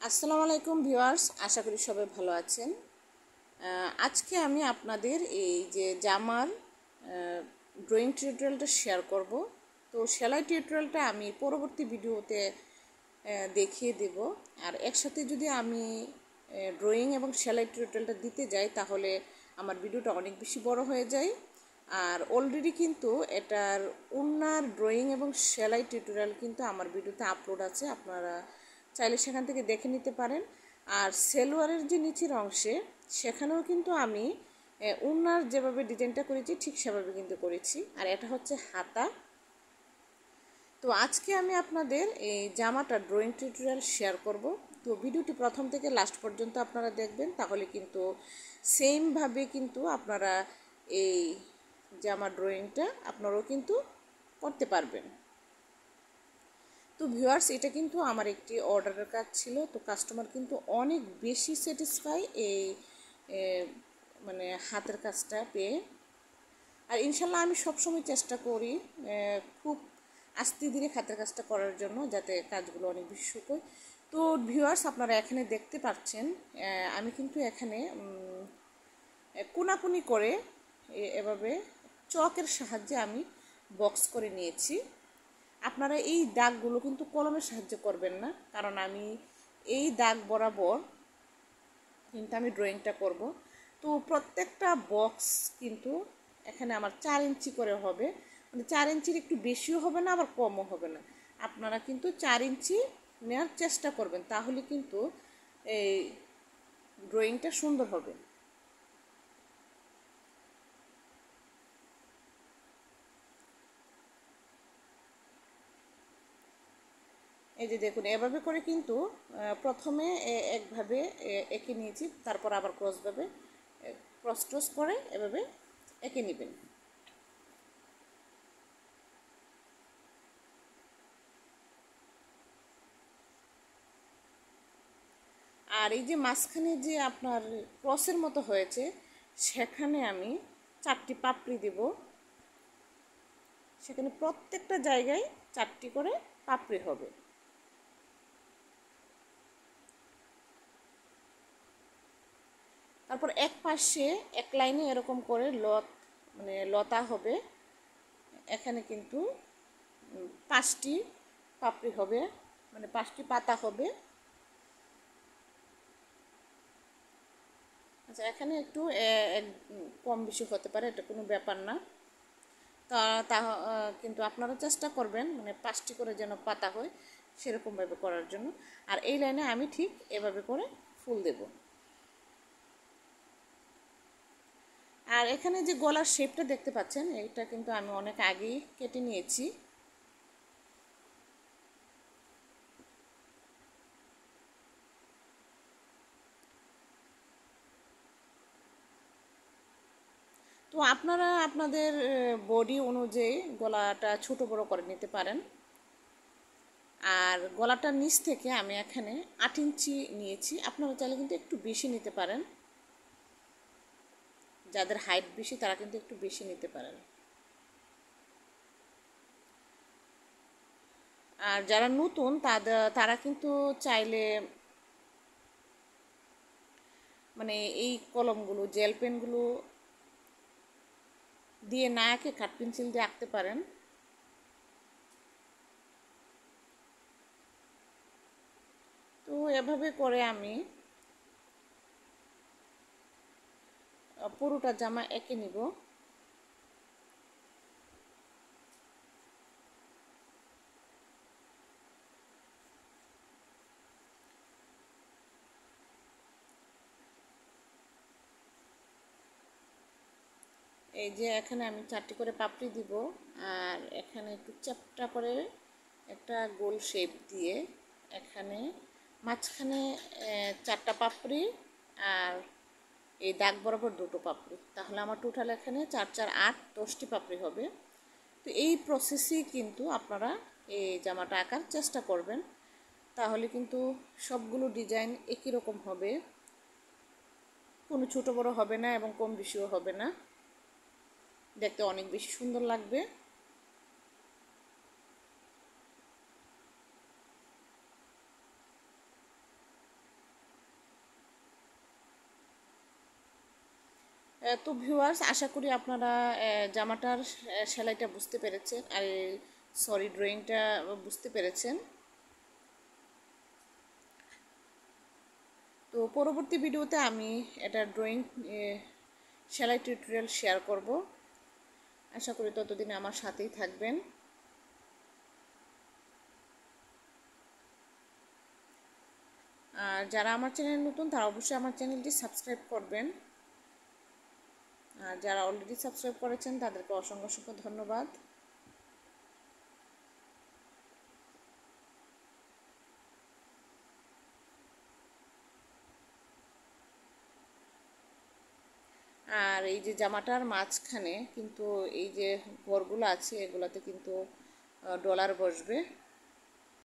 আসসালামু আলাইকুম ভিউয়ার্স, আশা করি সবাই ভালো আছেন। আজকে আমি আপনাদের এই যে জামার ড্রয়িং টিউটোরিয়ালটা শেয়ার করব। তো সেলাই টিউটোরিয়ালটা আমি পরবর্তী ভিডিওতে দেখিয়ে দেব। আর একসাথে যদি আমি ড্রয়িং এবং সেলাই টিউটোরিয়ালটা দিতে যাই তাহলে আমার ভিডিওটা অনেক বেশি বড় হয়ে যায়। আর অলরেডি কিন্তু এটার ওড়নার ড্রয়িং এবং সেলাই টিউটোরিয়াল কিন্তু আমার ভিডিওতে আপলোড আছে, আপনারা চাইলে সেখান থেকে দেখে নিতে পারেন। আর সেলোয়ারের যে নিচের অংশে সেখানেও কিন্তু আমি ওড়নার যেভাবে ডিজাইনটা করেছি ঠিক সেভাবে কিন্তু করেছি। আর এটা হচ্ছে হাতা। তো আজকে আমি আপনাদের এই জামাটা ড্রয়িং টিউটোরিয়াল শেয়ার করব। তো ভিডিওটি প্রথম থেকে লাস্ট পর্যন্ত আপনারা দেখবেন, তাহলে কিন্তু সেমভাবে কিন্তু আপনারা এই জামা ড্রয়িংটা আপনারাও কিন্তু করতে পারবেন। তো ভিউয়ার্স, এটা কিন্তু আমার একটি অর্ডারের কাজ ছিল। তো কাস্টমার কিন্তু অনেক বেশি স্যাটিসফাই এই মানে হাতের কাজটা পেয়ে। আর ইনশাল্লাহ আমি সবসময় চেষ্টা করি খুব আস্তে ধীরে হাতের কাজটা করার জন্য, যাতে কাজগুলো অনেক বেশি শুকোয়। তো ভিউয়ার্স, আপনারা এখানে দেখতে পাচ্ছেন আমি কিন্তু এখানে কোনাকুনি করে এভাবে চকের সাহায্যে আমি বক্স করে নিয়েছি। আপনারা এই দাগগুলো কিন্তু কলমের সাহায্যে করবেন না, কারণ আমি এই দাগ বরাবর কিন্তু আমি ড্রয়িংটা করব। তো প্রত্যেকটা বক্স কিন্তু এখানে আমার 4 ইঞ্চি করে হবে, মানে 4 ইঞ্চির একটু বেশিও হবে না আবার কমও হবে না। আপনারা কিন্তু 4 ইঞ্চি নেওয়ার চেষ্টা করবেন, তাহলে কিন্তু এই ড্রয়িংটা সুন্দর হবে। এই যে দেখুন, এভাবে করে কিন্তু প্রথমে একভাবে এঁকে নিয়েছি, তারপর আবার ক্রসভাবে ক্রস করে এভাবে এঁকে নেবেন। আর এই যে মাঝখানে যে আপনার ক্রসের মতো হয়েছে, সেখানে আমি 4টি পাপড়ি দেব। সেখানে প্রত্যেকটা জায়গায় 4টি করে পাপড়ি হবে। তারপর এক পাশে এক লাইনে এরকম করে মানে লতা হবে। এখানে কিন্তু 5টি পাপড়ি হবে, মানে 5টি পাতা হবে। আচ্ছা, এখানে একটু কম বেশি হতে পারে, এটা কোনো ব্যাপার না। তা তা কিন্তু আপনারা চেষ্টা করবেন মানে 5টি করে যেন পাতা হয় সেরকমভাবে করার জন্য। আর এই লাইনে আমি ঠিক এভাবে করে ফুল দেব। আর এখানে যে গলার শেপটা দেখতে পাচ্ছেন, এটা কিন্তু আমি অনেক আগেই কেটে নিয়েছি। তো আপনারা আপনাদের বডি অনুযায়ী গলাটা ছোট বড় করে নিতে পারেন। আর গলাটার নিচ থেকে আমি এখানে 8 ইঞ্চি নিয়েছি, আপনারা চাইলে কিন্তু একটু বেশি নিতে পারেন। যাদের হাইট বেশি তারা কিন্তু একটু বেশি নিতে পারেন। আর যারা নতুন তারা কিন্তু চাইলে মানে এই কলমগুলো জেল পেনগুলো দিয়ে না এঁকে কাঠ পেন্সিল দিয়ে আঁকতে পারেন। তো এভাবে করে আমি পুরোটা জামা এঁকে নিব। এই যে এখানে আমি 4টি করে পাপড়ি দিব, আর এখানে একটু চ্যাপ্টা করে একটা গোল শেপ দিয়ে এখানে মাঝখানে 4টা পাপড়ি, আর এই দাগ বরাবর 2টো পাপড়ি, তাহলে আমার টোটাল এখানে 4 4 8 10টি পাপড়ি হবে। তো এই প্রসেসেই কিন্তু আপনারা এই জামাটা আঁকার চেষ্টা করবেন, তাহলে কিন্তু সবগুলো ডিজাইন একই রকম হবে, কোনো ছোট বড় হবে না এবং কম বেশিও হবে না, দেখতে অনেক বেশি সুন্দর লাগবে। তো ভিউয়ার্স, আশা করি আপনারা জামাটার সেলাইটা বুঝতে পেরেছেন, আর সরি, ড্রয়িংটা বুঝতে পেরেছেন। তো পরবর্তী ভিডিওতে আমি এটা ড্রয়িং সেলাই টিউটোরিয়াল শেয়ার করব। আশা করি ততদিনে আমার সাথেই থাকবেন। আর যারা আমার চ্যানেল নতুন, তারা অবশ্যই আমার চ্যানেলটি সাবস্ক্রাইব করবেন। আর যারা অলরেডি সাবস্ক্রাইব করেছেন তাদেরকে অসংখ্য অসংখ্য ধন্যবাদ। আর এই যে জামাটার মাঝখানে কিন্তু এই যে ঘরগুলো আছে, এগুলাতে কিন্তু ডলার বসবে।